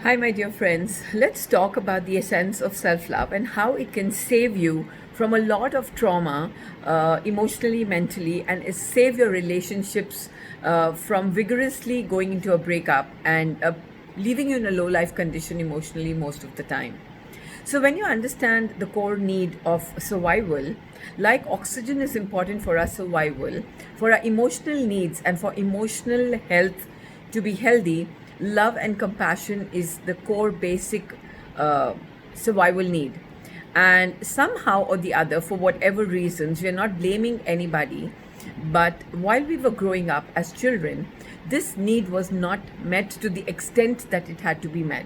Hi, my dear friends. Let's talk about the essence of self love and how it can save you from a lot of trauma, emotionally, mentally, and save your relationships from vigorously going into a breakup and leaving you in a low life condition emotionally most of the time. So, when you understand the core need of survival, like oxygen is important for our survival, for our emotional needs, and for emotional health to be healthy, love and compassion is the core basic uh, survival need. And somehow or the other, for whatever reasons, we are not blaming anybody. But while we were growing up as children, this need was not met to the extent that it had to be met.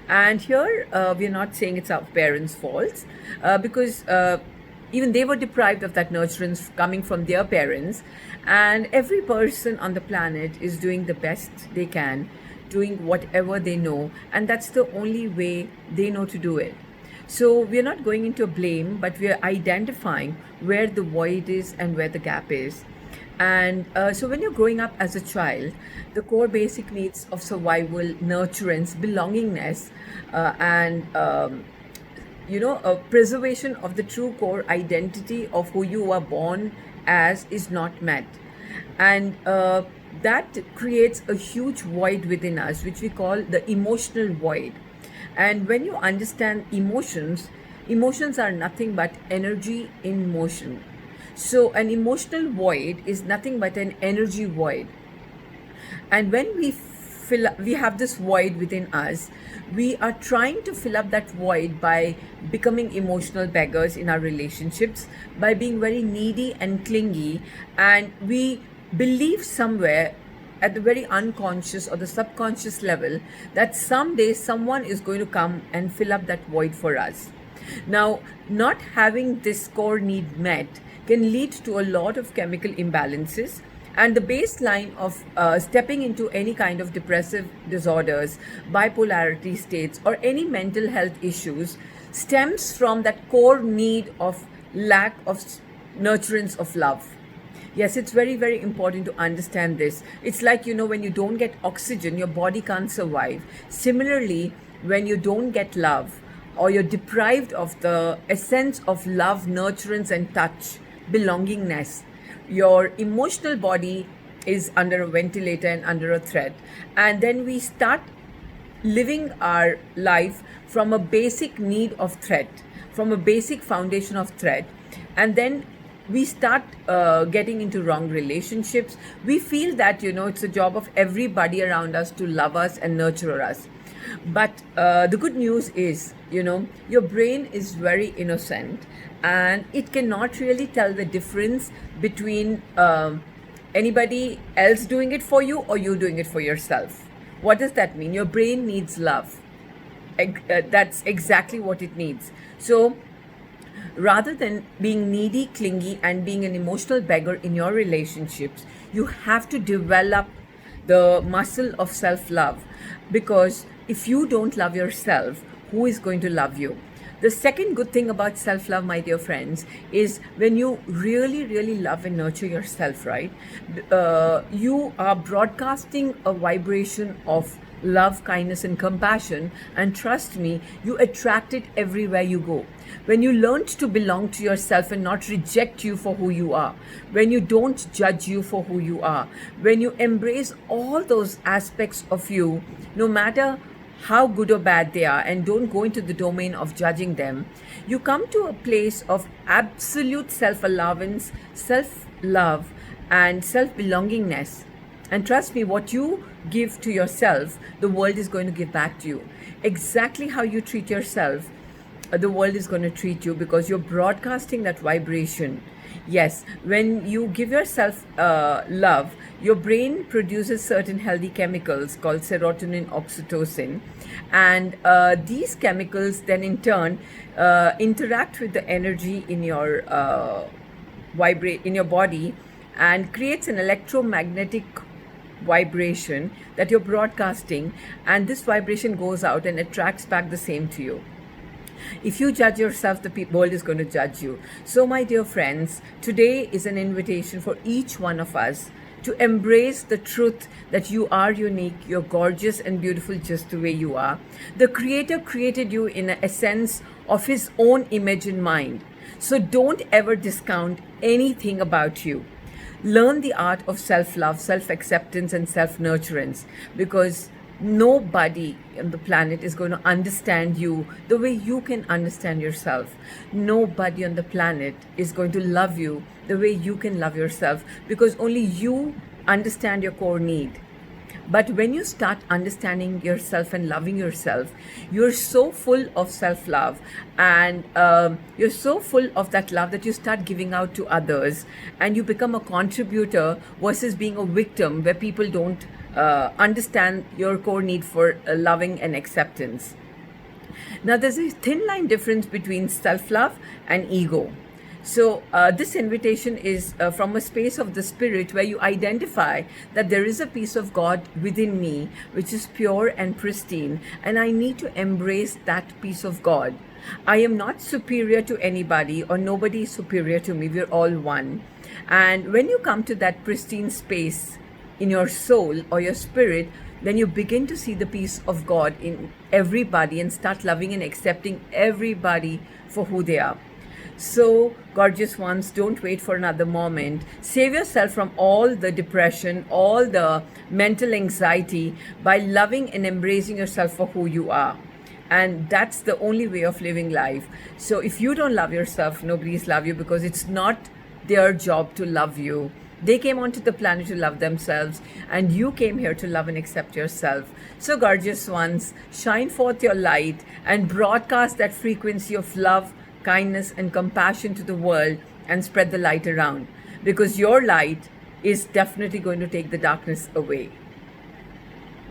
And here we're not saying it's our parents' faults because even they were deprived of that nurturance coming from their parents. And every person on the planet is doing the best they can, doing whatever they know, and that's the only way they know to do it. So we're not going into blame, but we're identifying where the void is and where the gap is. And so when you're growing up as a child, the core basic needs of survival, nurturance, belongingness, and a preservation of the true core identity of who you are born as is not met. And that creates a huge void within us, which we call the emotional void. And when you understand emotions, emotions are nothing but energy in motion. So, an emotional void is nothing but an energy void. And when we have this void within us, we are trying to fill up that void by becoming emotional beggars in our relationships, by being very needy and clingy, and we believe somewhere at the very unconscious or the subconscious level that someday someone is going to come and fill up that void for us. Now, not having this core need met can lead to a lot of chemical imbalances. And the baseline of stepping into any kind of depressive disorders, bipolarity states, or any mental health issues stems from that core need of lack of nurturance of love. Yes, it's very, very important to understand this. It's like, when you don't get oxygen, your body can't survive. Similarly, when you don't get love or you're deprived of the essence of love, nurturance, and touch, belongingness, your emotional body is under a ventilator and under a threat. And then we start living our life from a basic need of threat, from a basic foundation of threat. And then we start getting into wrong relationships. We feel that, it's a job of everybody around us to love us and nurture us. But the good news is, your brain is very innocent and it cannot really tell the difference between anybody else doing it for you or you doing it for yourself. What does that mean? Your brain needs love. That's exactly what it needs. So rather than being needy, clingy, and being an emotional beggar in your relationships, you have to develop the muscle of self love. Because if you don't love yourself, who is going to love you? The second good thing about self love, my dear friends, is when you really, really love and nurture yourself, right? You are broadcasting a vibration of love, kindness, and compassion. And trust me, you attract it everywhere you go. When you learn to belong to yourself and not reject you for who you are, when you don't judge you for who you are, when you embrace all those aspects of you, no matter how good or bad they are, and don't go into the domain of judging them, you come to a place of absolute self allowance, self love, and self belongingness. And trust me, what you give to yourself, the world is going to give back to you. Exactly how you treat yourself, the world is going to treat you, because you're broadcasting that vibration. Yes, when you give yourself love, your brain produces certain healthy chemicals called serotonin, oxytocin, and these chemicals then in turn interact with the energy in your in your body and creates an electromagnetic vibration that you're broadcasting, and this vibration goes out and attracts back the same to you. If you judge yourself, the world is going to judge you. So, my dear friends, today is an invitation for each one of us to embrace the truth that you are unique, you're gorgeous and beautiful just the way you are. The Creator created you in a sense of His own image in mind. So don't ever discount anything about you. Learn the art of self love, self acceptance, and self nurturance, because nobody on the planet is going to understand you the way you can understand yourself. Nobody on the planet is going to love you the way you can love yourself, because only you understand your core need. But when you start understanding yourself and loving yourself, you're so full of self love, and you're so full of that love that you start giving out to others, and you become a contributor versus being a victim where people don't understand your core need for loving and acceptance. Now, there's a thin line difference between self love and ego. So, this invitation is from a space of the spirit where you identify that there is a piece of God within me which is pure and pristine, and I need to embrace that piece of God. I am not superior to anybody, or nobody is superior to me. We're all one. And when you come to that pristine space in your soul or your spirit, then you begin to see the peace of God in everybody and start loving and accepting everybody for who they are. So, gorgeous ones, don't wait for another moment. Save yourself from all the depression, all the mental anxiety by loving and embracing yourself for who you are. And that's the only way of living life. So, if you don't love yourself, nobody's love you, because it's not their job to love you. They came onto the planet to love themselves, and you came here to love and accept yourself. So, gorgeous ones, shine forth your light and broadcast that frequency of love, kindness, and compassion to the world, and spread the light around, because your light is definitely going to take the darkness away.